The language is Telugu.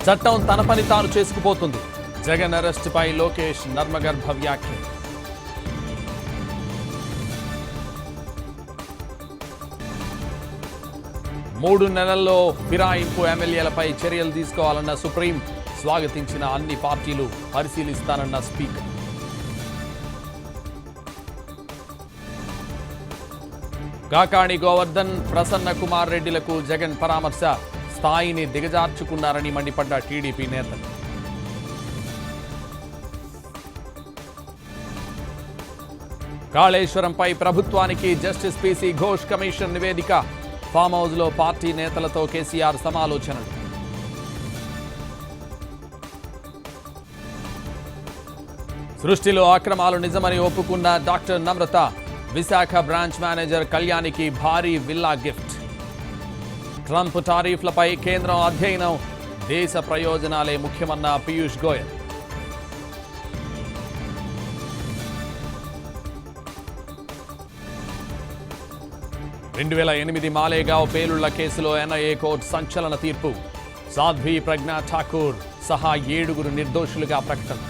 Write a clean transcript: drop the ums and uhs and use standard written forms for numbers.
చట్టం తన పని తాను చేసుకుపోతుంది. జగన్ అరెస్టుపై లోకేష్ నర్మగర్భ వ్యాఖ్యలు. మూడు నెలల్లో ఫిరాయింపు ఎమ్మెల్యేలపై చర్యలు తీసుకోవాలన్న సుప్రీం, స్వాగతించిన అన్ని పార్టీలు పరిశీలిస్తానన్న స్పీకర్. కాకాణి గోవర్ధన్, ప్రసన్న కుమార్ రెడ్డిలకు జగన్ పరామర్శ, స్థాయిని దిగజార్చుకున్నారని మండిపడ్డ టీడీపీ నేతలు. కాళేశ్వరంపై ప్రభుత్వానికి జస్టిస్ పీసీ ఘోష్ కమిషన్ నివేదిక, ఫామ్ హౌస్లో పార్టీ నేతలతో కేసీఆర్ సమాలోచనలు. సృష్టిలో అక్రమాలు నిజమని ఒప్పుకున్న డాక్టర్ నమ్రత, విశాఖ బ్రాంచ్ మేనేజర్ కళ్యాణికి భారీ విల్లా గిఫ్ట్. ట్రంప్ టారిఫ్లపై కేంద్రం అధ్యయనం, దేశ ప్రయోజనాలే ముఖ్యమన్న పీయూష్ గోయల్. రెండు 2008 మాలేగావ్ పేలుళ్ల కేసులో ఎన్ఐఏ కోర్టు సంచలన తీర్పు, సాధ్వి ప్రజ్ఞా ఠాకూర్ సహా 7 నిర్దోషులుగా ప్రకటన.